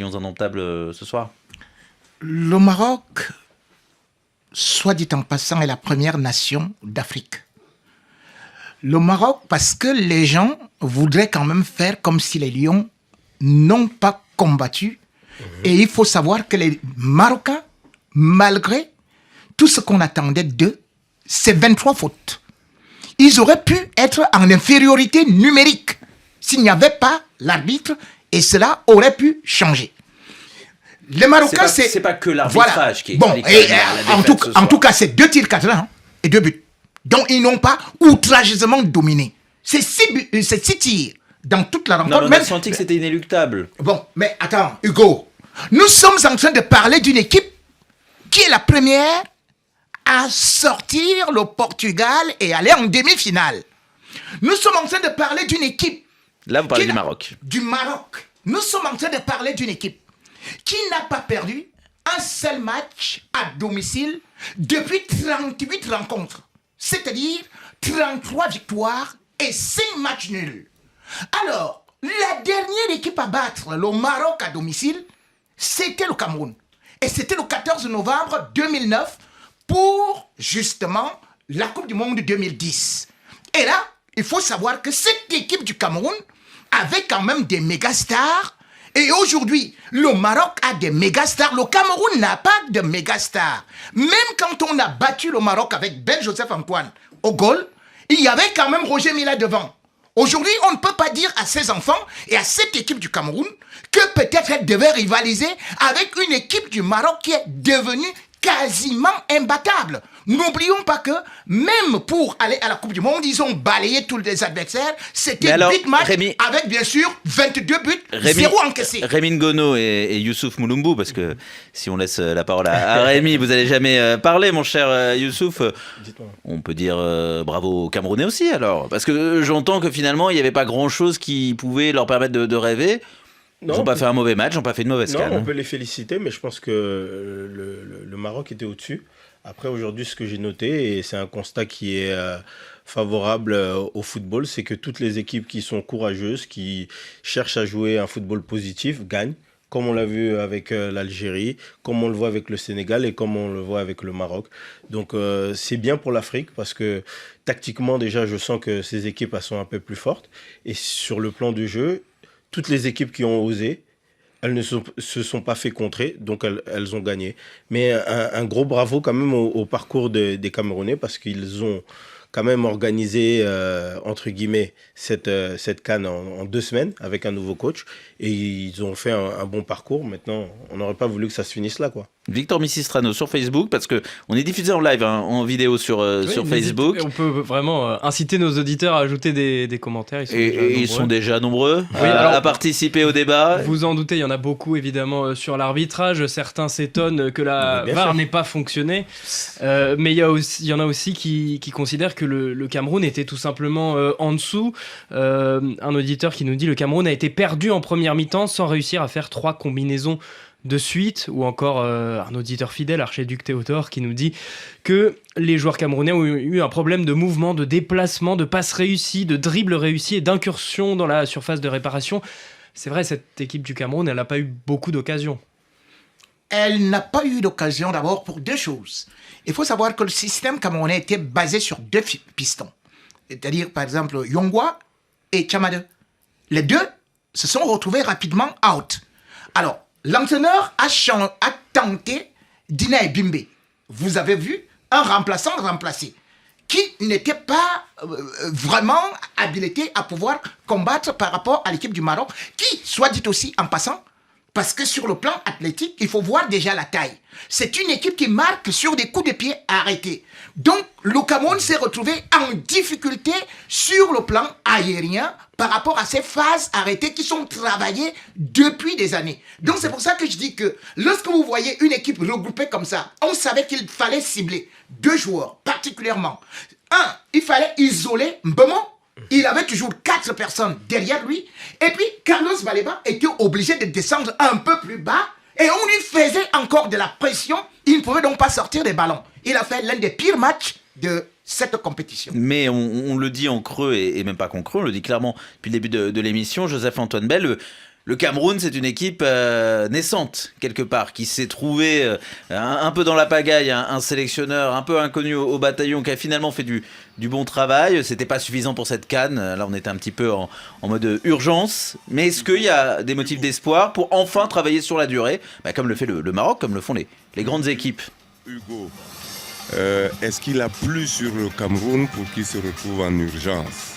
Lions indomptables ce soir? Le Maroc, soit dit en passant, est la première nation d'Afrique. Le Maroc, parce que les gens voudraient quand même faire comme si les Lions n'ont pas combattu. Et il faut savoir que les Marocains, malgré tout ce qu'on attendait d'eux, c'est 23 fautes. Ils auraient pu être en infériorité numérique s'il n'y avait pas l'arbitre, et cela aurait pu changer. Les Marocains, c'est pas que l'arbitrage qui est bon, en tout cas, c'est 2 tirs cadrés et 2 buts. Donc, ils n'ont pas outrageusement dominé. C'est 6 tirs dans toute la rencontre. Non, on a senti que c'était inéluctable. Bon, mais attends, Hugo. Nous sommes en train de parler d'une équipe qui est la première à sortir le Portugal et aller en demi-finale. Nous sommes en train de parler d'une équipe. Là, vous parlez du Maroc. Du Maroc. Nous sommes en train de parler d'une équipe qui n'a pas perdu un seul match à domicile depuis 38 rencontres. C'est-à-dire 33 victoires et 5 matchs nuls. Alors, la dernière équipe à battre le Maroc à domicile, c'était le Cameroun. Et c'était le 14 novembre 2009 pour, justement, la Coupe du Monde 2010. Et là, il faut savoir que cette équipe du Cameroun avait quand même des méga stars. Et aujourd'hui, le Maroc a des méga stars. Le Cameroun n'a pas de méga stars. Même quand on a battu le Maroc avec Ben Joseph Antoine au goal, il y avait quand même Roger Mila devant. Aujourd'hui, on ne peut pas dire à ces enfants et à cette équipe du Cameroun que peut-être elle devait rivaliser avec une équipe du Maroc qui est devenue quasiment imbattable. N'oublions pas que même pour aller à la Coupe du Monde, ils ont balayé tous les adversaires. C'était 8 matchs avec bien sûr 22 buts, 0 encaissé. Rémi Ngono et Youssouf Mouloumbou, parce que si on laisse la parole à Rémi, vous n'allez jamais parler, mon cher Youssouf. On peut dire bravo aux Camerounais aussi alors, parce que j'entends que finalement il n'y avait pas grand-chose qui pouvait leur permettre de rêver. Ils n'ont pas fait un mauvais match, ils n'ont pas fait une mauvaise canne. Non, on peut les féliciter, mais je pense que le Maroc était au-dessus. Après, aujourd'hui, ce que j'ai noté, et c'est un constat qui est favorable au football, c'est que toutes les équipes qui sont courageuses, qui cherchent à jouer un football positif, gagnent, comme on l'a vu avec l'Algérie, comme on le voit avec le Sénégal et comme on le voit avec le Maroc. Donc, c'est bien pour l'Afrique parce que tactiquement, déjà, je sens que ces équipes elles sont un peu plus fortes. Et sur le plan du jeu, toutes les équipes qui ont osé, elles ne se sont pas fait contrer, donc elles ont gagné. Mais un gros bravo quand même au parcours des Camerounais parce qu'ils ont quand même organisé, entre guillemets, cette CAN en 2 semaines avec un nouveau coach. Et ils ont fait un bon parcours. Maintenant, on n'aurait pas voulu que ça se finisse là, quoi. Victor Missistrano sur Facebook, parce qu'on est diffusé en live, en vidéo sur Facebook. On peut vraiment inciter nos auditeurs à ajouter des commentaires. Ils sont déjà nombreux à participer au débat. Vous en doutez, il y en a beaucoup évidemment sur l'arbitrage. Certains s'étonnent que la VAR n'ait pas fonctionné. Mais il y en a aussi qui considèrent que le Cameroun était tout simplement en dessous. Un auditeur qui nous dit: le Cameroun a été perdu en première mi-temps sans réussir à faire 3 combinaisons de suite, ou encore un auditeur fidèle, Archiduc Théodore, qui nous dit que les joueurs camerounais ont eu un problème de mouvement, de déplacement, de passes réussies, de dribbles réussis et d'incursions dans la surface de réparation. C'est vrai, cette équipe du Cameroun, elle n'a pas eu beaucoup d'occasions. Elle n'a pas eu d'occasion d'abord pour 2 choses. Il faut savoir que le système camerounais était basé sur 2 pistons. C'est-à-dire, par exemple, Yongwa et Tchamade. Les 2 se sont retrouvés rapidement out. Alors, l'entraîneur a tenté Dina Ebimbe. Vous avez vu un remplaçant remplacé qui n'était pas vraiment habilité à pouvoir combattre par rapport à l'équipe du Maroc, qui, soit dit aussi en passant, parce que sur le plan athlétique, il faut voir déjà la taille. C'est une équipe qui marque sur des coups de pied arrêtés. Donc, le Cameroun s'est retrouvé en difficulté sur le plan aérien par rapport à ces phases arrêtées qui sont travaillées depuis des années. Donc, c'est pour ça que je dis que lorsque vous voyez une équipe regroupée comme ça, on savait qu'il fallait cibler 2 joueurs particulièrement. Un, il fallait isoler Mbemo. Il avait toujours 4 personnes derrière lui. Et puis, Carlos Baleba était obligé de descendre un peu plus bas. Et on lui faisait encore de la pression. Il ne pouvait donc pas sortir des ballons. Il a fait l'un des pires matchs de cette compétition. Mais on le dit en creux, et même pas qu'en creux, on le dit clairement depuis le début de l'émission, Joseph-Antoine Bell, le Cameroun, c'est une équipe naissante, quelque part, qui s'est trouvé un peu dans la pagaille, un sélectionneur un peu inconnu au bataillon, qui a finalement fait du bon travail. C'était pas suffisant pour cette CAN. Là, on était un petit peu en mode urgence. Mais est-ce qu'il y a des motifs d'espoir pour enfin travailler sur la durée, comme le fait le Maroc, comme le font les grandes équipes? Hugo, est-ce qu'il a plu sur le Cameroun pour qu'il se retrouve en urgence?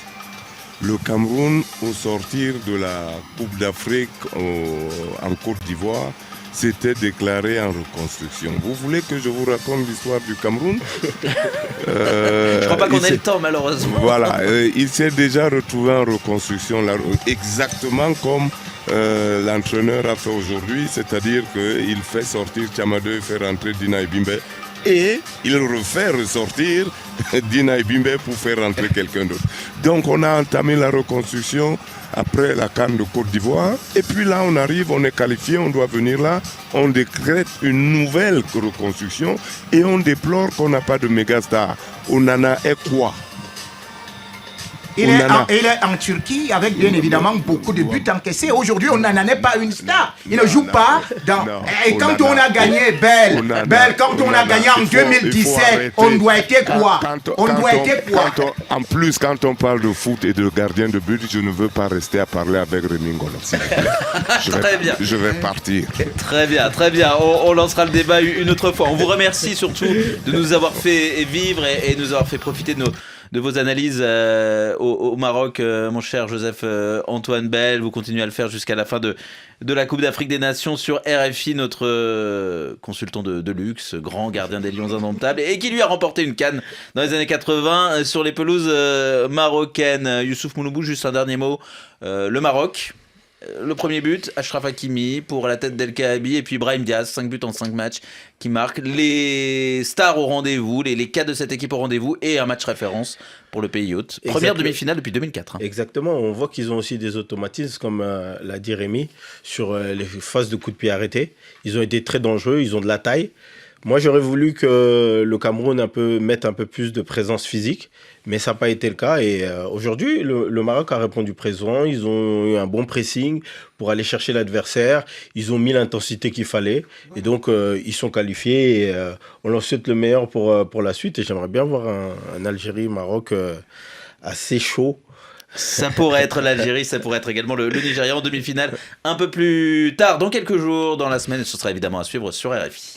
Le Cameroun, au sortir de la Coupe d'Afrique en Côte d'Ivoire, s'était déclaré en reconstruction. Vous voulez que je vous raconte l'histoire du Cameroun? Je crois pas qu'on ait le temps, malheureusement. Voilà, il s'est déjà retrouvé en reconstruction, exactement comme l'entraîneur a fait aujourd'hui, c'est-à-dire qu'il fait sortir Tchamadeu et fait rentrer Dina Ebimbe. Et il refait ressortir Dina Ebimbe pour faire rentrer quelqu'un d'autre. Donc on a entamé la reconstruction après la CAN de Côte d'Ivoire. Et puis là on arrive, on est qualifié, on doit venir là. On décrète une nouvelle reconstruction et on déplore qu'on n'a pas de méga star. Onana est quoi? Il est en Turquie avec bien évidemment beaucoup de buts encaissés. Aujourd'hui, on n'en est pas une star. Il ne joue pas dans. Et quand on a gagné Belle, quand on a gagné en 2017, on doit être quoi? On doit être quoi? En plus, quand on parle de foot et de gardien de but, je ne veux pas rester à parler avec Rémi Ngolo. Très bien. Je vais partir. Très bien, très bien. On lancera le débat une autre fois. On vous remercie surtout de nous avoir fait vivre et nous avoir fait profiter de vos analyses au Maroc, mon cher Joseph Antoine Bell. Vous continuez à le faire jusqu'à la fin de la Coupe d'Afrique des Nations sur RFI, notre consultant de luxe, grand gardien des Lions indomptables, et qui lui a remporté une CAN dans les années 80 sur les pelouses marocaines. Youssouf Mouloubou, juste un dernier mot. Le Maroc, le premier but, Achraf Hakimi pour la tête d'El Kaabi, et puis Brahim Diaz, 5 buts en 5 matchs, qui marque. Les stars au rendez-vous, les cadres de cette équipe au rendez-vous, et un match référence pour le pays hôte. Première demi-finale depuis 2004. Exactement, on voit qu'ils ont aussi des automatismes, comme l'a dit Rémi, sur les phases de coups de pied arrêtés. Ils ont été très dangereux, ils ont de la taille. Moi, j'aurais voulu que le Cameroun mette un peu plus de présence physique, mais ça n'a pas été le cas. Et aujourd'hui, le Maroc a répondu présent. Ils ont eu un bon pressing pour aller chercher l'adversaire. Ils ont mis l'intensité qu'il fallait. Et donc, ils sont qualifiés. Et, on leur souhaite le meilleur pour la suite. Et j'aimerais bien voir un Algérie-Maroc assez chaud. Ça pourrait être l'Algérie, ça pourrait être également le Nigeria en demi-finale un peu plus tard, dans quelques jours, dans la semaine. Et ce sera évidemment à suivre sur RFI.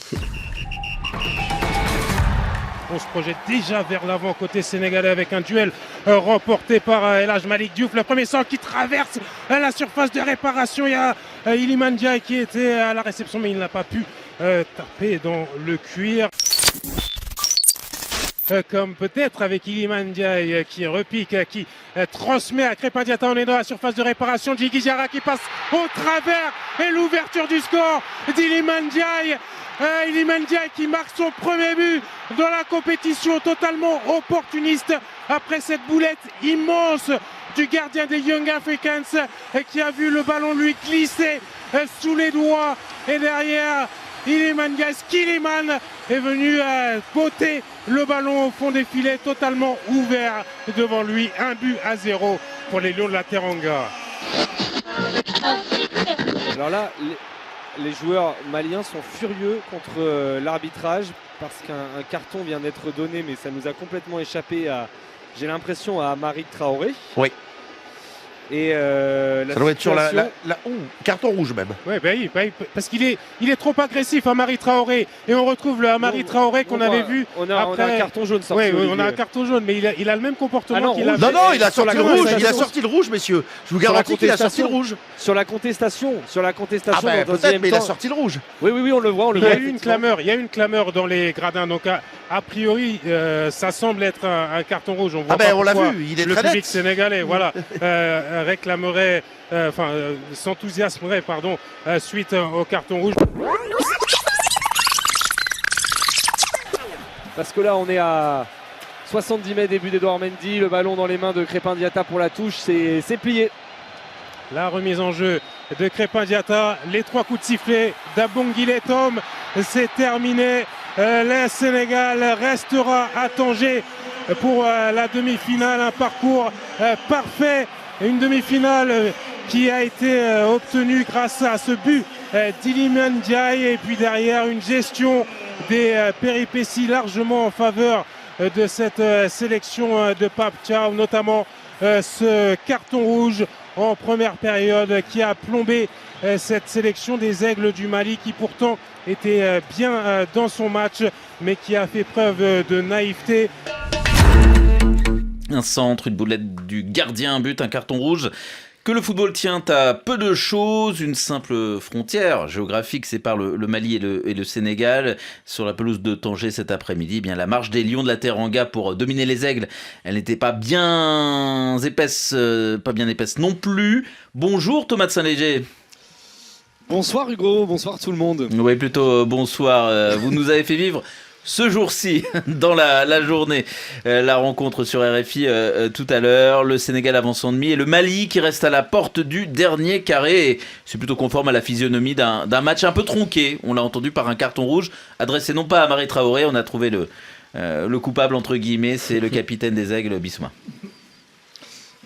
On se projette déjà vers l'avant côté sénégalais avec un duel remporté par El Hadj Malick Diouf. Le premier centre qui traverse la surface de réparation. Il y a Iliman Ndiaye qui était à la réception, mais il n'a pas pu taper dans le cuir. Comme peut-être avec Iliman Ndiaye qui repique, qui transmet à Crépin Diatta. On est dans la surface de réparation. Djigui Diarra qui passe au travers et l'ouverture du score d'Iliman Ndiaye. Iliman Ndiaye qui marque son premier but dans la compétition, totalement opportuniste après cette boulette immense du gardien des Young Africans qui a vu le ballon lui glisser sous les doigts, et derrière Iliman Ndiaye, Skiliman est venu botter le ballon au fond des filets, totalement ouvert devant lui. 1-0 pour les Lions de la Teranga. Alors là, les joueurs maliens sont furieux contre l'arbitrage parce qu'un carton vient d'être donné, mais ça nous a complètement échappé j'ai l'impression, à Amari Traoré. Oui. Et ça doit être sur carton rouge même. Ouais, parce qu'il est trop agressif, Amari Traoré, et on retrouve le Amari Traoré qu'on avait vu. On a un carton jaune sorti. Oui, on a un carton jaune, mais il a le même comportement qu'il a. Non, il a sorti le rouge. Il a sorti le rouge, messieurs. Je vous garantis qu'il a sorti le rouge. Sur la contestation. Peut-être, mais il a sorti le rouge. Oui, on le voit. Il y a eu une clameur dans les gradins, donc a priori, ça semble être un carton rouge. On voit on l'a vu. Il est le très public net. sénégalais, voilà. Réclamerait, s'enthousiasmerait, suite au carton rouge. Parce que là, on est à 70 mètres début d'Edouard Mendy, le ballon dans les mains de Crépin Diatta pour la touche, c'est plié. La remise en jeu de Crépin Diatta, les 3 coups de sifflet d'Abongile Tom, c'est terminé. Le Sénégal restera à Tanger pour la demi-finale, un parcours parfait, une demi-finale qui a été obtenu grâce à ce but d'Iliman Ndiaye, et puis derrière une gestion des péripéties largement en faveur de cette sélection de Pape Thiaw, notamment ce carton rouge en première période qui a plombé cette sélection des Aigles du Mali, qui pourtant était bien dans son match mais qui a fait preuve de naïveté. Un centre, une boulette du gardien, un but, un carton rouge. Que le football tient à peu de choses, une simple frontière géographique sépare le Mali et le Sénégal. Sur la pelouse de Tanger cet après-midi, eh bien la marche des Lions de la Teranga pour dominer les Aigles, elle n'était pas bien épaisse non plus. Bonjour Thomas de Saint-Léger. Bonsoir Hugo, bonsoir tout le monde. Oui, plutôt bonsoir. Vous nous avez fait vivre ce jour-ci, dans la journée, la rencontre sur RFI tout à l'heure, le Sénégal avance en demi et le Mali qui reste à la porte du dernier carré. Et c'est plutôt conforme à la physionomie d'un match un peu tronqué, on l'a entendu, par un carton rouge adressé non pas à Marie Traoré, on a trouvé le coupable entre guillemets, c'est le capitaine des Aigles, Bissouma.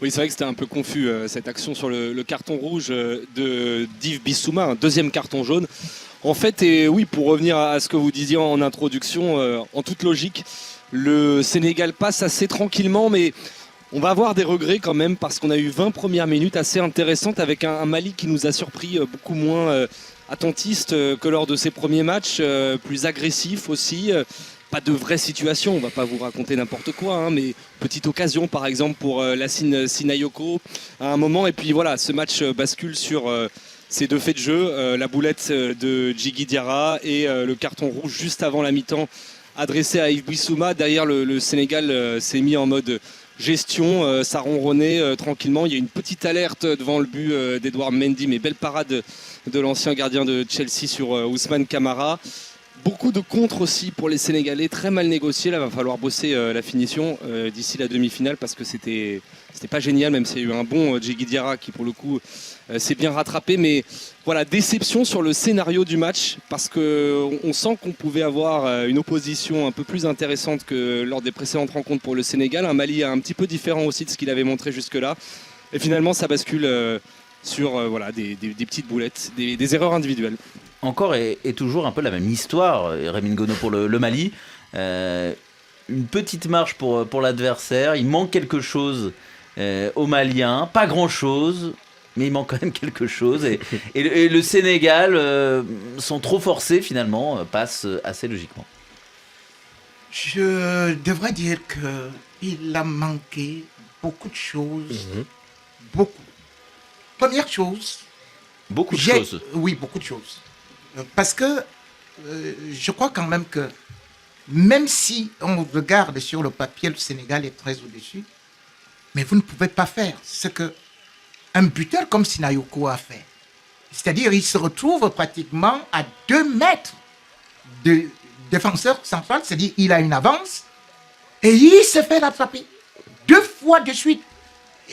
Oui, c'est vrai que c'était un peu confus cette action sur le carton rouge de d'Yves Bissouma, un deuxième carton jaune. En fait, et oui, pour revenir à ce que vous disiez en introduction, en toute logique, le Sénégal passe assez tranquillement, mais on va avoir des regrets quand même parce qu'on a eu 20 premières minutes assez intéressantes avec un Mali qui nous a surpris beaucoup moins attentiste que lors de ses premiers matchs, plus agressif aussi. Pas de vraie situation, on va pas vous raconter n'importe quoi, hein, mais petite occasion par exemple pour Lassine Sinayoko à un moment, et puis voilà, ce match bascule sur ces deux faits de jeu, la boulette de Djigui Diarra et le carton rouge juste avant la mi-temps adressé à Yves Bissouma. Derrière, le Sénégal s'est mis en mode gestion, ça ronronnait tranquillement. Il y a une petite alerte devant le but d'Edouard Mendy, mais belle parade de l'ancien gardien de Chelsea sur Ousmane Camara. Beaucoup de contres aussi pour les Sénégalais, très mal négociés. Là, il va falloir bosser la finition d'ici la demi-finale parce que c'était pas génial, même s'il y a eu un bon Djigui Diarra qui, pour le coup, s'est bien rattrapé. Mais voilà, déception sur le scénario du match parce qu'on sent qu'on pouvait avoir une opposition un peu plus intéressante que lors des précédentes rencontres pour le Sénégal. Un Mali un petit peu différent aussi de ce qu'il avait montré jusque-là. Et finalement, ça bascule sur voilà, des petites boulettes, des erreurs individuelles. Encore et toujours un peu la même histoire, Rémi Ngono pour le Mali. Une petite marche pour l'adversaire, il manque quelque chose aux Maliens, pas grand-chose, mais il manque quand même quelque chose. Et le Sénégal, sans trop forcer finalement, passe assez logiquement. Je devrais dire qu'il a manqué beaucoup de choses. Beaucoup. Première chose. Beaucoup de choses. Oui, beaucoup de choses. Parce que je crois quand même que même si on regarde sur le papier, le Sénégal est très au-dessus, mais vous ne pouvez pas faire ce qu'un buteur comme Sinayoko a fait. C'est-à-dire il se retrouve pratiquement à 2 mètres de défenseur central, c'est-à-dire il a une avance et il se fait rattraper 2 fois de suite.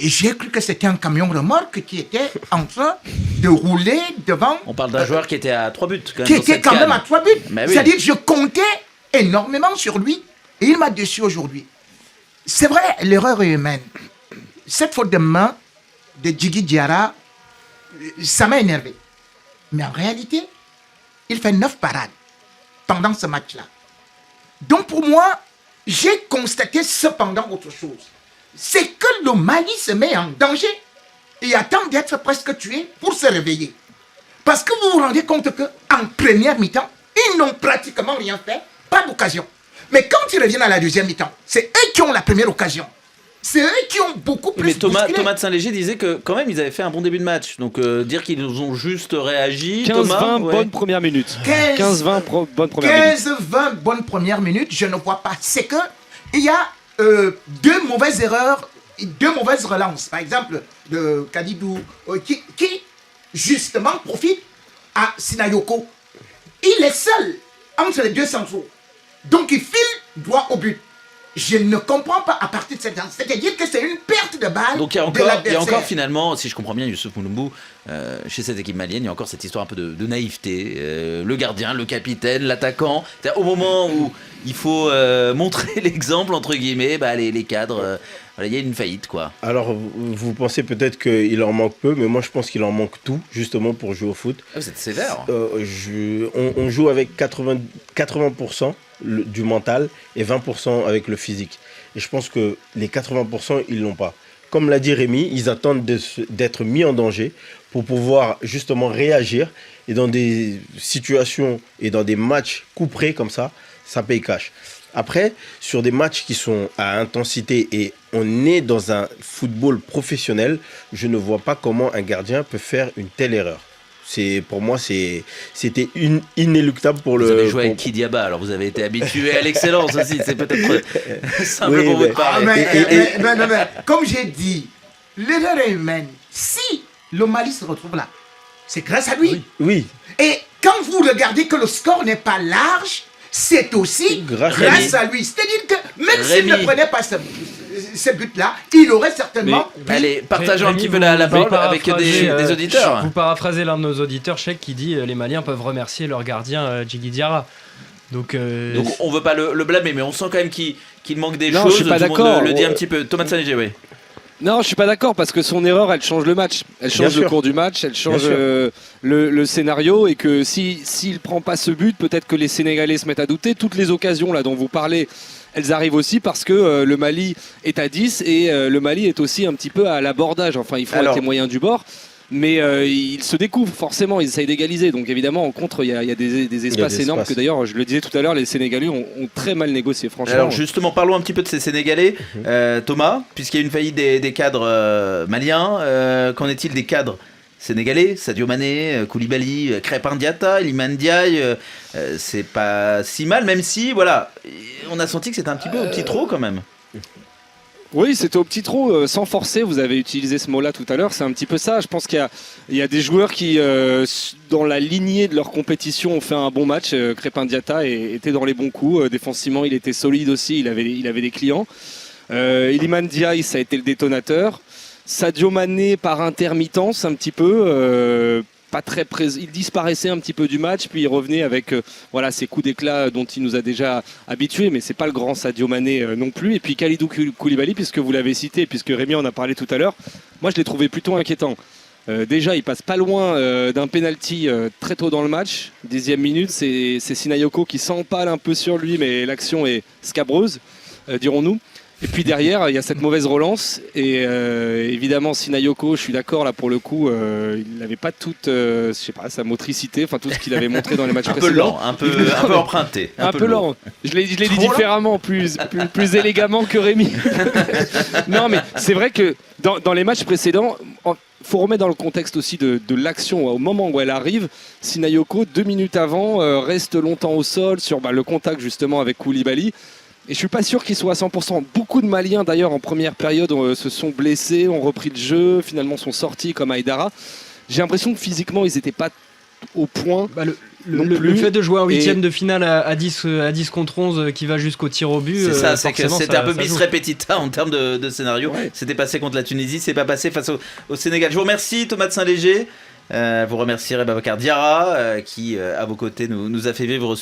Et j'ai cru que c'était un camion remorque qui était en train de rouler devant. On parle d'un joueur qui était à 3 buts. Qui était quand même à 3 buts. Mais oui. C'est-à-dire que je comptais énormément sur lui et il m'a déçu aujourd'hui. C'est vrai, l'erreur est humaine. Cette faute de main de Djigui Diarra, ça m'a énervé. Mais en réalité, il fait 9 parades pendant ce match-là. Donc pour moi, j'ai constaté cependant autre chose. C'est que le Mali se met en danger et attend d'être presque tué pour se réveiller. Parce que vous vous rendez compte qu'en première mi-temps, ils n'ont pratiquement rien fait, pas d'occasion. Mais quand ils reviennent à la deuxième mi-temps, c'est eux qui ont la première occasion. C'est eux qui ont beaucoup plus bousculé. Mais Thomas de Saint-Léger disait que quand même ils avaient fait un bon début de match. Donc dire qu'ils ont juste réagi. 15-20 bonnes premières minutes. 15-20 bonnes premières minutes. 15-20 bonnes premières minutes, je ne vois pas. C'est que il y a 2 mauvaises erreurs, 2 mauvaises relances. Par exemple, de Kadidou, qui justement profite à Sinayoko. Il est seul entre les 2 centraux. Donc il file droit au but. Je ne comprends pas à partir de cette danse. C'est-à-dire que c'est une perte de balle. Donc il y a encore finalement, si je comprends bien, Youssouf Mulumbu, chez cette équipe malienne, il y a encore cette histoire un peu de naïveté. Le gardien, le capitaine, l'attaquant. Au moment où il faut montrer l'exemple, entre guillemets, les cadres voilà, il y a une faillite, quoi. Alors, vous pensez peut-être qu'il en manque peu, mais moi je pense qu'il en manque tout, justement, pour jouer au foot. Ah, vous êtes sévère. On joue avec 80% du mental et 20% avec le physique. Et je pense que les 80%, ils l'ont pas. Comme l'a dit Rémi, ils attendent d'être mis en danger pour pouvoir justement réagir. Et dans des situations et dans des matchs couperés comme ça paye cash. Après, sur des matchs qui sont à intensité et on est dans un football professionnel, je ne vois pas comment un gardien peut faire une telle erreur. Pour moi, c'était inéluctable pour vous avez joué avec Kidiaba, alors vous avez été habitué à l'excellence aussi. C'est peut-être simple pour vous de parler. Mais, comme j'ai dit, l'erreur est humaine. Si le Mali se retrouve là, c'est grâce à lui. Oui. Et quand vous regardez que le score n'est pas large, c'est aussi grâce à lui. C'est-à-dire que même s'il ne prenait pas ce but-là, il aurait certainement... Allez, partageons un petit peu la parole avec des auditeurs. Vous paraphrasez l'un de nos auditeurs, Cheikh, qui dit les Maliens peuvent remercier leur gardien Djigui Diarra. Donc on veut pas le blâmer, mais on sent quand même qu'il manque des choses. Je suis pas d'accord. Le dit un petit peu. Thomas Saint-Léger, oui. Non, je suis pas d'accord parce que son erreur, elle change le match, elle change le cours du match, elle change le scénario et que s'il prend pas ce but, peut-être que les Sénégalais se mettent à douter. Toutes les occasions là dont vous parlez, elles arrivent aussi parce que le Mali est à 10 et le Mali est aussi un petit peu à l'abordage. Enfin, ils font avec les moyens du bord. Mais ils se découvrent forcément, ils essayent d'égaliser. Donc évidemment, en contre, il y a des espaces énormes que d'ailleurs, je le disais tout à l'heure, les Sénégalais ont très mal négocié, franchement. Alors justement, parlons un petit peu de ces Sénégalais. Thomas, puisqu'il y a une faillite des cadres maliens, qu'en est-il des cadres sénégalais? Sadio Mané, Koulibaly, Krépin Diatta, Iliman Ndiaye, c'est pas si mal, même si, voilà, on a senti que c'était un petit peu au petit trot quand même. Oui, c'était au petit trot, sans forcer. Vous avez utilisé ce mot-là tout à l'heure. C'est un petit peu ça. Je pense qu'il y a des joueurs qui, dans la lignée de leur compétition, ont fait un bon match. Krépin Diatta était dans les bons coups. Défensivement, il était solide aussi. Il avait des clients. Iliman Ndiaye, ça a été le détonateur. Sadio Mané, par intermittence, un petit peu. Pas très présent. Il disparaissait un petit peu du match, puis il revenait avec ces coups d'éclat dont il nous a déjà habitués, mais c'est pas le grand Sadio Mané non plus. Et puis Kalidou Koulibaly, puisque vous l'avez cité, puisque Rémi en a parlé tout à l'heure, moi je l'ai trouvé plutôt inquiétant. Déjà, il passe pas loin d'un penalty très tôt dans le match. 10e minute, c'est Sinayoko qui s'empale un peu sur lui, mais l'action est scabreuse, dirons-nous. Et puis derrière, il y a cette mauvaise relance. Et évidemment, Sinayoko, je suis d'accord, là pour le coup, il n'avait pas toute sa motricité, enfin tout ce qu'il avait montré dans les matchs précédents. Un peu emprunté. Un peu lent. Je l'ai dit différemment, plus élégamment que Rémi. Non, mais c'est vrai que dans les matchs précédents, faut remettre dans le contexte aussi de l'action. Au moment où elle arrive, Sinayoko, 2 minutes avant, reste longtemps au sol sur le contact justement avec Koulibaly. Et je suis pas sûr qu'il soit à 100%. Beaucoup de Maliens d'ailleurs en première période se sont blessés, ont repris le jeu, finalement sont sortis comme Aïdara. J'ai l'impression que physiquement ils n'étaient pas au point. Le fait de jouer en 8e de finale à 10 contre 11 qui va jusqu'au tir au but. C'est ça, c'est que c'était un peu bis repetita en termes de scénario. Ouais. C'était passé contre la Tunisie, c'est pas passé face au Sénégal. Je vous remercie Thomas de Saint-Léger. Vous remercierez Babacar Diarra qui à vos côtés nous a fait vivre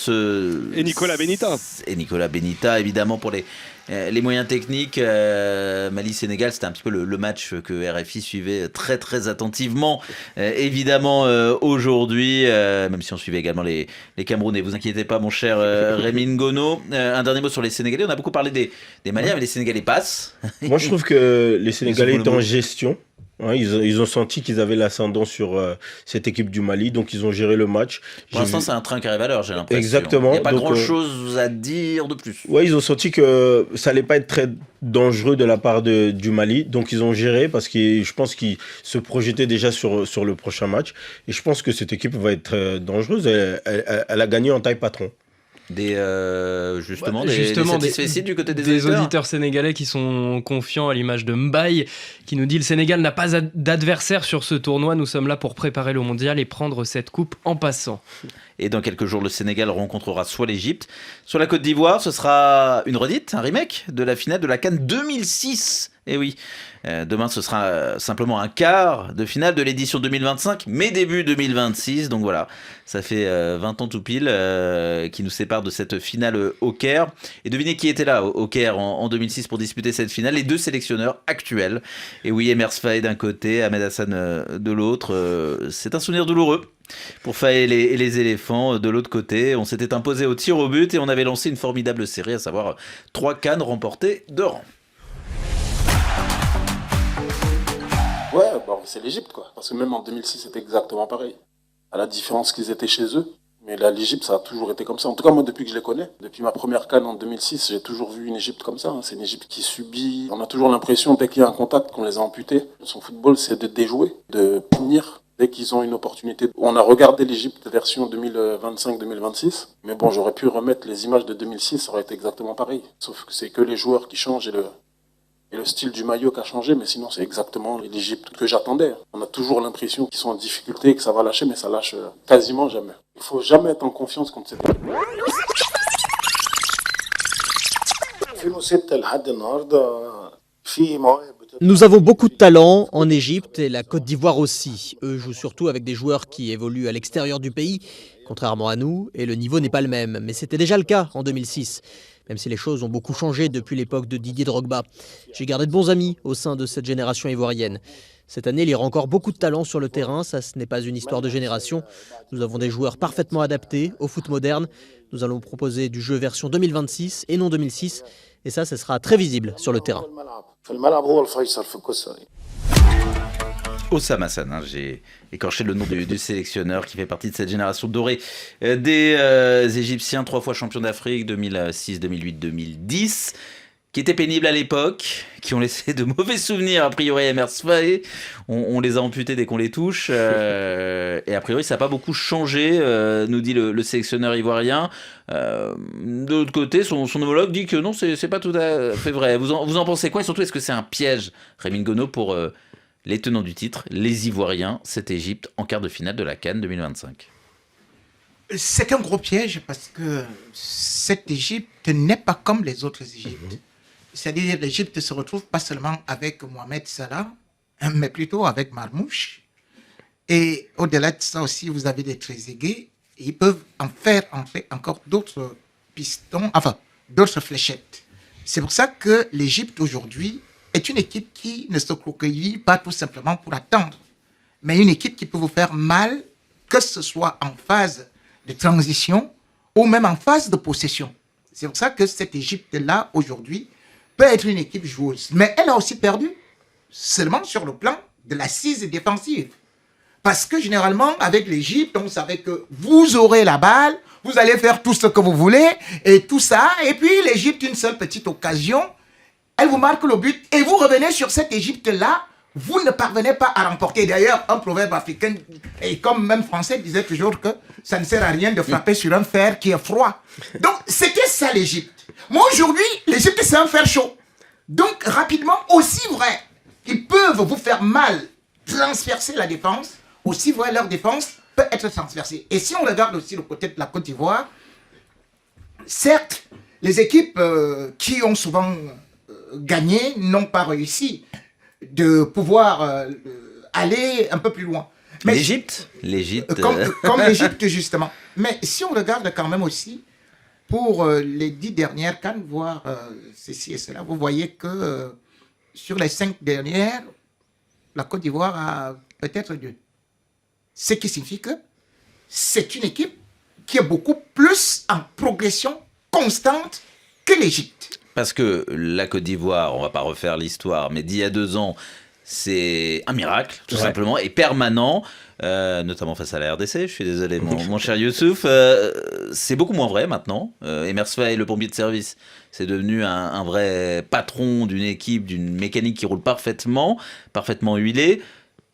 et Nicolas Benita. Et Nicolas Benita évidemment pour les moyens techniques. Mali-Sénégal, c'était un petit peu le match que RFI suivait très très attentivement évidemment aujourd'hui, même si on suivait également les Camerounais. Vous inquiétez pas mon cher Rémi Ngono. Un dernier mot sur les Sénégalais. On a beaucoup parlé des Maliens, mais les Sénégalais passent. Moi je trouve que les Sénégalais étaient en gestion. Ouais, ils ont senti qu'ils avaient l'ascendant sur cette équipe du Mali, donc ils ont géré le match. Pour l'instant, c'est un train qui arrive à l'heure, j'ai l'impression. Exactement. Il n'y a pas grand-chose à dire de plus. Ouais, ils ont senti que ça allait pas être très dangereux de la part du Mali, donc ils ont géré parce que je pense qu'ils se projetaient déjà sur le prochain match. Et je pense que cette équipe va être dangereuse. Elle a gagné en taille patron. Des satisfaits du côté des auditeurs sénégalais qui sont confiants à l'image de Mbaye qui nous dit le Sénégal n'a pas d'adversaire sur ce tournoi, nous sommes là pour préparer le mondial et prendre cette coupe en passant. Et dans quelques jours le Sénégal rencontrera soit l'Égypte soit la Côte d'Ivoire. Ce sera une redite, un remake de la finale de la CAN 2006 Et oui, demain ce sera simplement un quart de finale de l'édition 2025, mais début 2026. Donc voilà, ça fait 20 ans tout pile qui nous séparent de cette finale au Caire. Et devinez qui était là au Caire en 2006 pour disputer cette finale, les deux sélectionneurs actuels. Et oui, Emers Faé d'un côté, Ahmed Hassan de l'autre. C'est un souvenir douloureux pour Faé et les éléphants. De l'autre côté, on s'était imposé au tir au but et on avait lancé une formidable série, à savoir 3 CAN remportées de rang. Ouais, bon, c'est l'Égypte, quoi. Parce que même en 2006, c'était exactement pareil. À la différence qu'ils étaient chez eux. Mais là, l'Égypte, ça a toujours été comme ça. En tout cas, moi, depuis que je les connais, depuis ma première CAN en 2006, j'ai toujours vu une Égypte comme ça. C'est une Égypte qui subit. On a toujours l'impression, dès qu'il y a un contact, qu'on les a amputés. Son football, c'est de déjouer, de punir. Dès qu'ils ont une opportunité. On a regardé l'Égypte version 2025-2026. Mais bon, j'aurais pu remettre les images de 2006, ça aurait été exactement pareil. Sauf que c'est que les joueurs qui changent et le style du maillot qui a changé, mais sinon c'est exactement l'Égypte que j'attendais. On a toujours l'impression qu'ils sont en difficulté et que ça va lâcher, mais ça lâche quasiment jamais. Il faut jamais être en confiance contre cette équipe. Nous avons beaucoup de talent en Égypte et la Côte d'Ivoire aussi. Eux jouent surtout avec des joueurs qui évoluent à l'extérieur du pays, contrairement à nous, et le niveau n'est pas le même. Mais c'était déjà le cas en 2006. Même si les choses ont beaucoup changé depuis l'époque de Didier Drogba. J'ai gardé de bons amis au sein de cette génération ivoirienne. Cette année, il y aura encore beaucoup de talent sur le terrain, ça ce n'est pas une histoire de génération. Nous avons des joueurs parfaitement adaptés au foot moderne. Nous allons proposer du jeu version 2026 et non 2006. Et ça sera très visible sur le terrain. Oussama Hassan, j'ai écorché le nom du sélectionneur qui fait partie de cette génération dorée des Égyptiens, 3 fois champions d'Afrique, 2006, 2008, 2010, qui étaient pénibles à l'époque, qui ont laissé de mauvais souvenirs a priori à Emers Faé. On les a amputés dès qu'on les touche, et a priori ça n'a pas beaucoup changé, nous dit le sélectionneur ivoirien. De l'autre côté, son homologue dit que non, c'est pas tout à fait vrai. Vous en pensez quoi, et surtout est-ce que c'est un piège, Rémi Ngono, pour les tenants du titre, les Ivoiriens, cette Égypte en quart de finale de la CAN 2025? C'est un gros piège parce que cette Égypte n'est pas comme les autres Égyptes. C'est-à-dire l'Égypte se retrouve pas seulement avec Mohamed Salah, mais plutôt avec Marmouche. Et au-delà de ça aussi, vous avez des Trezeguet. Ils peuvent en faire encore d'autres pistons, enfin d'autres fléchettes. C'est pour ça que l'Égypte aujourd'hui est une équipe qui ne se croqueville pas tout simplement pour attendre, mais une équipe qui peut vous faire mal, que ce soit en phase de transition ou même en phase de possession. C'est pour ça que cette Égypte-là, aujourd'hui, peut être une équipe joueuse. Mais elle a aussi perdu seulement sur le plan de l'assise défensive. Parce que généralement, avec l'Égypte, on savait que vous aurez la balle, vous allez faire tout ce que vous voulez, et tout ça. Et puis l'Égypte, une seule petite occasion, elle vous marque le but, et vous revenez sur cette Égypte-là, vous ne parvenez pas à remporter. D'ailleurs, un proverbe africain, et comme même français, disait toujours que ça ne sert à rien de frapper sur un fer qui est froid. Donc, c'était ça l'Égypte. Moi, aujourd'hui, l'Égypte, c'est un fer chaud. Donc, rapidement, aussi vrai qu'ils peuvent vous faire mal, transpercer la défense, aussi vrai leur défense peut être transpercée. Et si on regarde aussi le côté de la Côte d'Ivoire, certes, les équipes qui ont souvent gagné n'ont pas réussi de pouvoir aller un peu plus loin. Mais l'Égypte comme l'Égypte, justement. Mais si on regarde quand même aussi, pour les 10 dernières CAN, voire ceci et cela, vous voyez que sur les 5 dernières, la Côte d'Ivoire a peut-être 2. Ce qui signifie que c'est une équipe qui est beaucoup plus en progression constante que l'Égypte. Parce que la Côte d'Ivoire, on va pas refaire l'histoire, mais d'il y a 2 ans, c'est un miracle, tout simplement, et permanent, notamment face à la RDC. Je suis désolé, mon cher Youssouf. C'est beaucoup moins vrai maintenant. Emers Faé, le pompier de service, c'est devenu un vrai patron d'une équipe, d'une mécanique qui roule parfaitement huilée,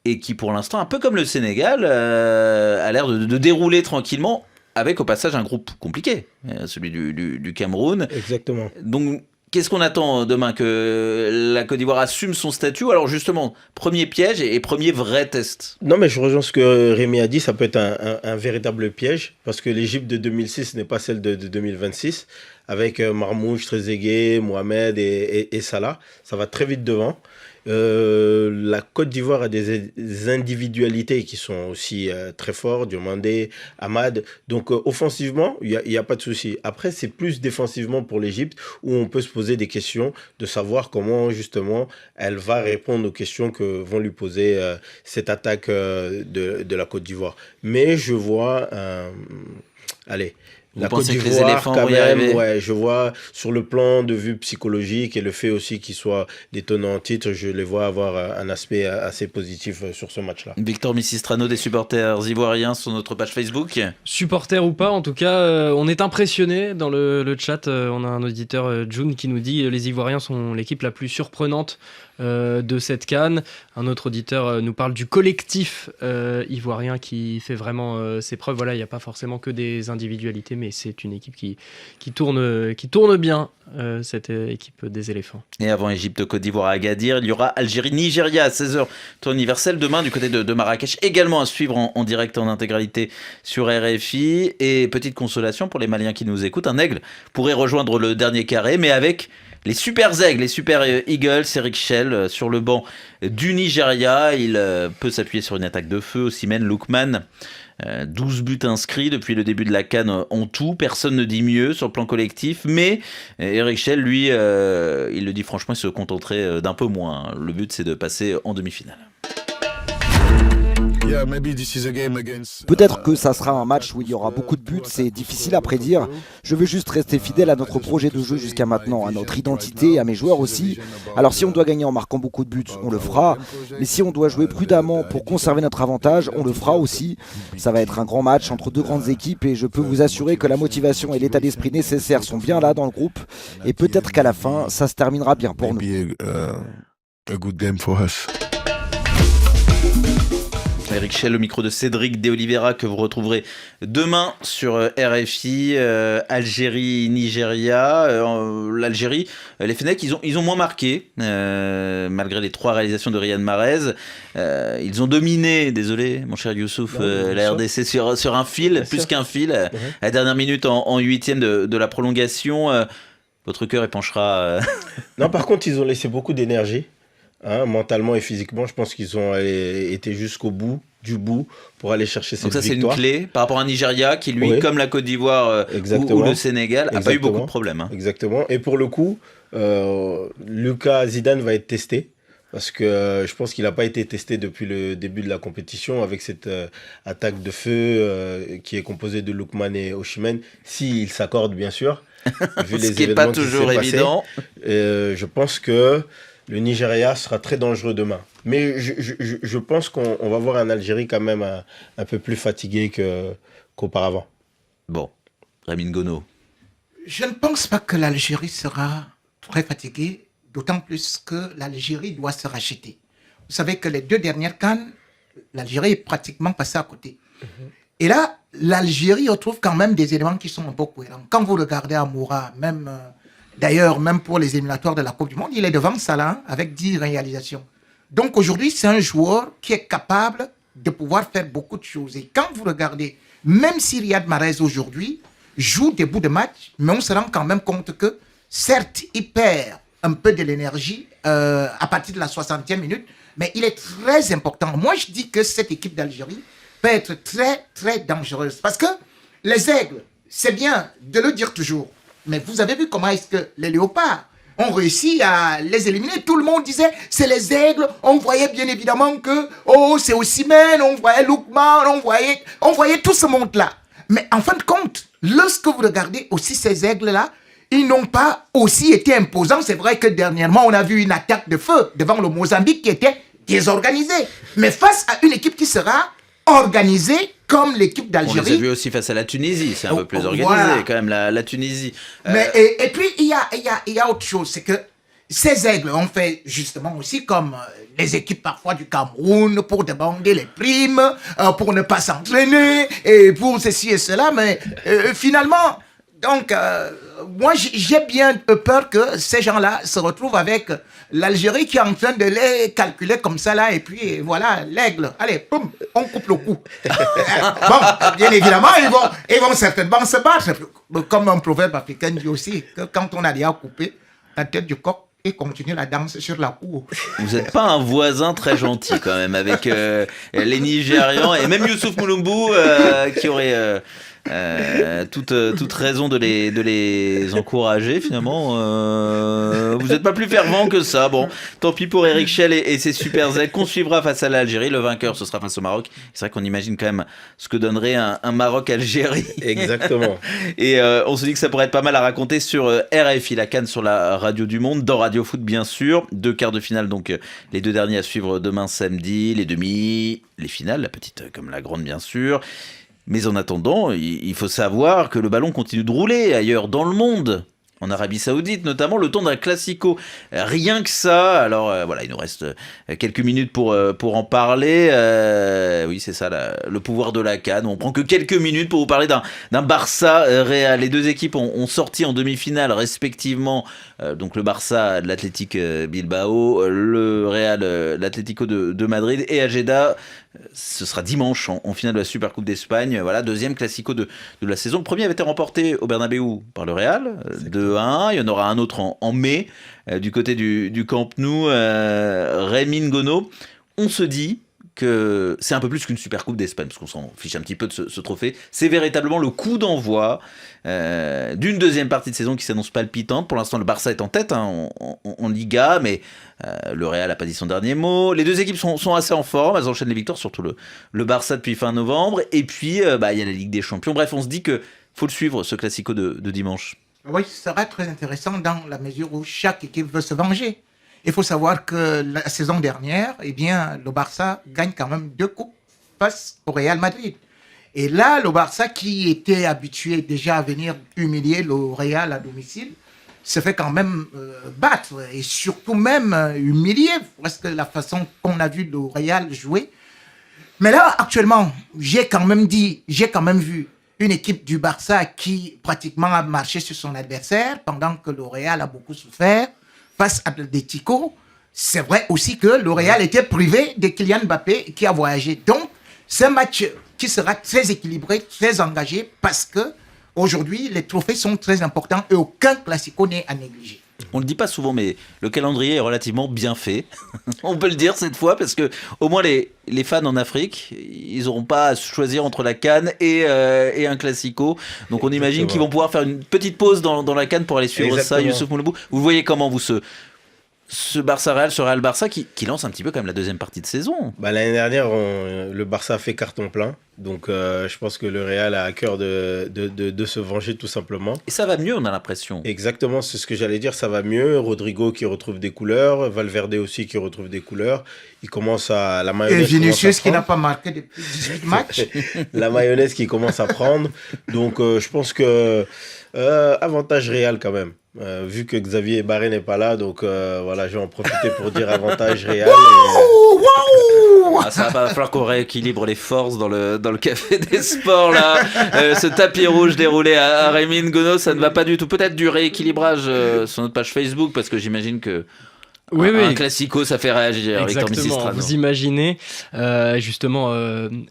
et qui, pour l'instant, un peu comme le Sénégal, a l'air de dérouler tranquillement, avec au passage un groupe compliqué, celui du Cameroun. Exactement. Donc, Qu'est-ce qu'on attend demain? Que la Côte d'Ivoire assume son statut? Alors justement, premier piège et premier vrai test. Non, mais je rejoins ce que Rémi a dit, ça peut être un véritable piège, parce que l'Égypte de 2006 n'est pas celle de 2026, avec Marmouche, Trezeguet, Mohamed et Salah. Ça va très vite devant. La Côte d'Ivoire a des individualités qui sont aussi très fortes, Diomandé, Hamad. Donc offensivement, il y a pas de souci. Après, c'est plus défensivement pour l'Égypte où on peut se poser des questions de savoir comment justement elle va répondre aux questions que vont lui poser cette attaque de la Côte d'Ivoire. Mais je vois Vous la Côte pensez que les d'Ivoire, éléphants quand vont y même, arriver? ouais, je vois sur le plan de vue psychologique et le fait aussi qu'ils soient détenants en titre, je les vois avoir un aspect assez positif sur ce match-là. Victor Missistrano des supporters ivoiriens sur notre page Facebook. Supporter ou pas, en tout cas, on est impressionné dans le chat. On a un auditeur, June, qui nous dit les Ivoiriens sont l'équipe la plus surprenante de cette CAN. Un autre auditeur nous parle du collectif ivoirien qui fait vraiment ses preuves. Voilà, il n'y a pas forcément que des individualités, mais c'est une équipe qui tourne bien, cette équipe des éléphants. Et avant Égypte-Côte d'Ivoire à Agadir, il y aura Algérie-Nigeria à 16h. Tour universel demain du côté de Marrakech. Également à suivre en direct en intégralité sur RFI. Et petite consolation pour les Maliens qui nous écoutent, un aigle pourrait rejoindre le dernier carré, mais avec les super aigles, les super Eagles. Eric Schell sur le banc du Nigeria. Il peut s'appuyer sur une attaque de feu. Osimhen, Lookman. 12 buts inscrits depuis le début de la CAN en tout. Personne ne dit mieux sur le plan collectif. Mais Eric Schell, lui, il le dit franchement, il se contenterait d'un peu moins. Le but, c'est de passer en demi-finale. Peut-être que ça sera un match où il y aura beaucoup de buts, c'est difficile à prédire. Je veux juste rester fidèle à notre projet de jeu jusqu'à maintenant, à notre identité, à mes joueurs aussi. Alors si on doit gagner en marquant beaucoup de buts, on le fera. Mais si on doit jouer prudemment pour conserver notre avantage, on le fera aussi. Ça va être un grand match entre deux grandes équipes et je peux vous assurer que la motivation et l'état d'esprit nécessaires sont bien là dans le groupe. Et peut-être qu'à la fin, ça se terminera bien pour nous. Eric Schell au micro de Cédric De Oliveira que vous retrouverez demain sur RFI. Algérie-Nigeria. L'Algérie, les Fennecs, ils ont moins marqué malgré les 3 réalisations de Riyad Mahrez. Ils ont dominé, désolé mon cher Youssouf, la RDC sur un fil, bien plus sûr. Qu'un fil. À la dernière minute en 8e de la prolongation. Votre cœur épanchera. Non, par contre, ils ont laissé beaucoup d'énergie. Mentalement et physiquement, je pense qu'ils ont été jusqu'au bout du bout pour aller chercher cette victoire. Donc ça, c'est une clé par rapport à un Nigeria qui, lui, comme la Côte d'Ivoire ou le Sénégal, n'a pas eu beaucoup de problèmes. Exactement. Et pour le coup, Lucas Zidane va être testé. Parce que je pense qu'il n'a pas été testé depuis le début de la compétition avec cette attaque de feu qui est composée de Lookman et Osimhen, s'il s'accorde bien sûr. Vu les ce qui n'est pas toujours évident. Je pense que le Nigeria sera très dangereux demain. Mais je pense qu'on va voir un Algérie quand même un peu plus fatigué qu'auparavant. Bon, Rémi Ngono. Je ne pense pas que l'Algérie sera très fatiguée, d'autant plus que l'Algérie doit se racheter. Vous savez que les 2 dernières CAN, l'Algérie est pratiquement passée à côté. Et là, l'Algérie retrouve quand même des éléments qui sont un peu cohérents. Quand vous regardez Amoura, même... D'ailleurs, même pour les éliminatoires de la Coupe du Monde, il est devant Salah avec 10 réalisations. Donc aujourd'hui, c'est un joueur qui est capable de pouvoir faire beaucoup de choses. Et quand vous regardez, même si Riyad Mahrez aujourd'hui joue des bouts de match, mais on se rend quand même compte que, certes, il perd un peu de l'énergie à partir de la 60e minute, mais il est très important. Moi, je dis que cette équipe d'Algérie peut être très, très dangereuse. Parce que les aigles, c'est bien de le dire toujours. Mais vous avez vu comment est-ce que les léopards ont réussi à les éliminer. Tout le monde disait, c'est les aigles. On voyait bien évidemment que, c'est Osimhen, on voyait Lookman, on voyait tout ce monde-là. Mais en fin de compte, lorsque vous regardez aussi ces aigles-là, ils n'ont pas aussi été imposants. C'est vrai que dernièrement, on a vu une attaque de feu devant le Mozambique qui était désorganisée. Mais face à une équipe qui sera organisée comme l'équipe d'Algérie. On les a vus aussi face à la Tunisie, c'est un peu plus organisé quand même la Tunisie. Mais, et puis il y a autre chose, c'est que ces aigles ont fait justement aussi comme les équipes parfois du Cameroun pour demander les primes, pour ne pas s'entraîner et pour ceci et cela, mais finalement Donc, moi, j'ai bien peur que ces gens-là se retrouvent avec l'Algérie qui est en train de les calculer comme ça, là, et puis voilà, l'aigle. Allez, poum, on coupe le cou. Bon, bien évidemment, ils vont certainement se battre. Comme un proverbe africain dit aussi, que quand on a déjà coupé la tête du coq, et continue la danse sur la cour. Vous n'êtes pas un voisin très gentil quand même avec les Nigérians et même Youssouf Mulumbu qui aurait toute raison de les encourager finalement. Vous n'êtes pas plus fervent que ça. Bon, tant pis pour Eric Schell et ses super ailes qu'on suivra face à l'Algérie. Le vainqueur, ce sera face au Maroc. C'est vrai qu'on imagine quand même ce que donnerait un Maroc-Algérie. Exactement. Et on se dit que ça pourrait être pas mal à raconter sur RFI, la CAN sur la radio du monde, dans Radio Foot bien sûr. 2 quarts de finale, donc les 2 derniers à suivre demain samedi, les demi, les finales, la petite comme la grande bien sûr. Mais en attendant, il faut savoir que le ballon continue de rouler ailleurs dans le monde. En Arabie Saoudite, notamment, le temps d'un classico. Rien que ça. Alors voilà, il nous reste quelques minutes pour en parler. Oui, c'est ça, le pouvoir de la CAN. On prend que quelques minutes pour vous parler d'un Barça Real. Les 2 équipes ont sorti en demi-finale, respectivement, donc le Barça de l'Athletic Bilbao, le Real l'Atlético de Madrid et à Jeddah. Ce sera dimanche en finale de la Supercoupe d'Espagne. Voilà, 2e classico de la saison. Le premier avait été remporté au Bernabéu par le Real, 2-1. Il y en aura un autre en mai, du côté du Camp Nou. Rémi Ngono, on se dit que c'est un peu plus qu'une Supercoupe d'Espagne, parce qu'on s'en fiche un petit peu de ce trophée. C'est véritablement le coup d'envoi d'une 2e partie de saison qui s'annonce palpitante. Pour l'instant, le Barça est en tête en Liga, mais le Real n'a pas dit son dernier mot. Les 2 équipes sont assez en forme, elles enchaînent les victoires, surtout le Barça depuis fin novembre. Et puis, il y a la Ligue des Champions. Bref, on se dit qu'il faut le suivre, ce classico de dimanche. Oui, ce sera très intéressant dans la mesure où chaque équipe veut se venger. Il faut savoir que la saison dernière, eh bien, le Barça gagne quand même 2 coupes face au Real Madrid. Et là, le Barça, qui était habitué déjà à venir humilier le Real à domicile, se fait quand même battre et surtout même humilier, parce que la façon qu'on a vu le Real jouer. Mais là, actuellement, j'ai quand même vu une équipe du Barça qui pratiquement a marché sur son adversaire pendant que le Real a beaucoup souffert face à l'Atlético. C'est vrai aussi que le Real était privé de Kylian Mbappé qui a voyagé. Donc, c'est un match qui sera très équilibré, très engagé parce que aujourd'hui, les trophées sont très importants et aucun classico n'est à négliger. On le dit pas souvent, mais le calendrier est relativement bien fait. On peut le dire cette fois, parce que au moins les fans en Afrique, ils n'auront pas à choisir entre la CAN et un classico. Donc on imagine qu'ils vont pouvoir faire une petite pause dans la CAN pour aller suivre ça. Youssouf Mulumbu, vous voyez comment vous ce Barça Real, ce Real Barça qui lance un petit peu quand même la 2e partie de saison. L'année dernière, le Barça a fait carton plein. Donc je pense que le Real a à cœur de se venger tout simplement. Et ça va mieux, on a l'impression. Exactement, c'est ce que j'allais dire, ça va mieux. Rodrigo qui retrouve des couleurs, Valverde aussi qui retrouve des couleurs. Il commence à... la mayonnaise. Et Vinicius qui n'a pas marqué depuis 18 matchs. La mayonnaise qui commence à prendre. Donc je pense que avantage Real quand même. Vu que Xavier Barré n'est pas là, donc voilà, je vais en profiter pour dire avantage Real. Ça va falloir qu'on rééquilibre les forces dans le café des sports là. Ce tapis rouge déroulé à Rémi Ngono, ça ne va pas du tout. Peut-être du rééquilibrage sur notre page Facebook, parce que j'imagine que un classico, ça fait réagir. Exactement, vous imaginez. Justement,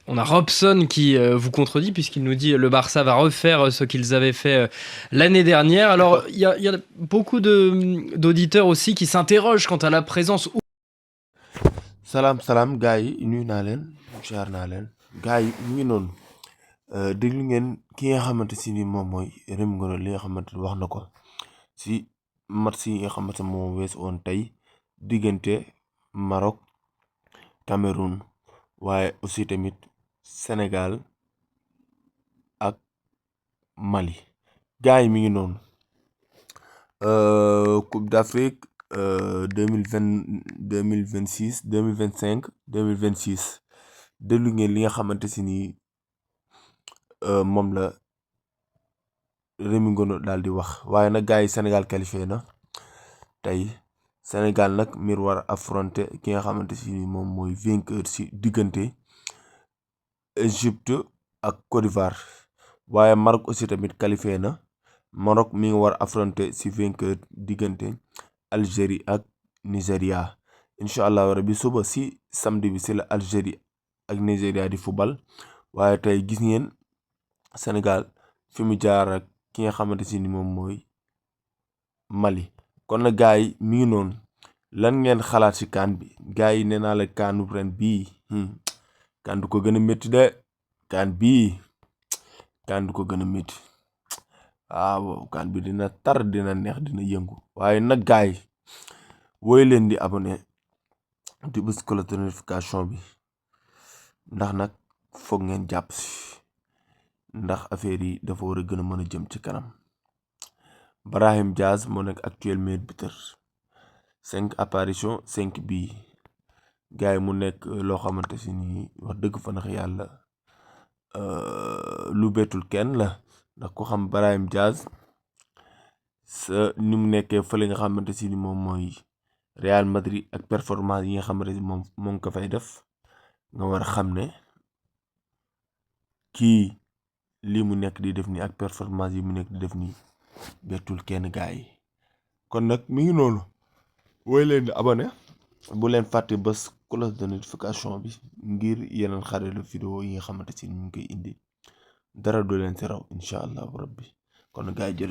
on a Robson qui vous contredit, puisqu'il nous dit le Barça va refaire ce qu'ils avaient fait l'année dernière. Alors, il y a beaucoup d'auditeurs aussi qui s'interrogent quant à la présence. Salam gars yi nuyu naa leen ziar naa leen gars yi mu ngi noonu déglu ngeen ki nga xamante si ni moom mooy Rémi Ngono li nga xamante wax na ko si match yi nga xamante moom wees woon tey diggante Maroc Cameroun waaye aussi tamit Sénégal ak Mali gars yi mi ngi noonu Coupe d'Afrique 2026 2025 2026 déglu ngeen li nga xamante si ni moom la Rémi Ngono daal di wax waaye nag gars yi Sénégal qualifié na tey Sénégal nag mir war affronter ki nga xamante si ni moom mooy vainqueur si diggante Égypte ak Côte d'Ivoire waaye Maroc aussi tamit qualifié na Maroc mi ngi war affronter si vainqueur diggante Algérie ak Nigeria incha allah rabi suba si samedi bi si la Algérie ak Nigeria di football waaye tey gis ngeen Sénégal fi mu jaar ak ki nga xamante si ni moom mooy Mali kon nag gars yi mi ngi noonu lan ngeen xalaat si kaan bi gars yi nee naa la kaanu ren bii kaan du ko gën a métti de kaan bii kaan du ko gën a métti waaw kaan bi dina tar dina neex dina yëngu waaye nag gars yi woy leen di abonné di bës cloche de notification bi ndax nag foog ngeen jàpp si ndax affaire yi dafa war a gën a mën a jëm ci kanam Brahim Diaz moo nekk actuel meilleur buteur 5 apparitions 5 buts gars yi mu nekk loo xamante si ni wax dëgg fa nax yàlla lu bettul kenn la ndax ku xam Brahim Diaz sa ni mu nekkee fële nga xamante si ni moom mooy Real Madrid ak performance yi nga xamante si moom moo ngi ko fay def nga war a xam ne kii lii mu nekk di def nii ak performance yi mu nekk di def nii bettul kenn gars yi kon nag mi ngi noonu woy leen di abonné bu leen fàtte bës cloche de notification bi ngir yeneen xareelu vidéo yi nga xamante si ñu ngi koy indi dara du leen si raw incha allahu rabbi kon gars yi jërëjëf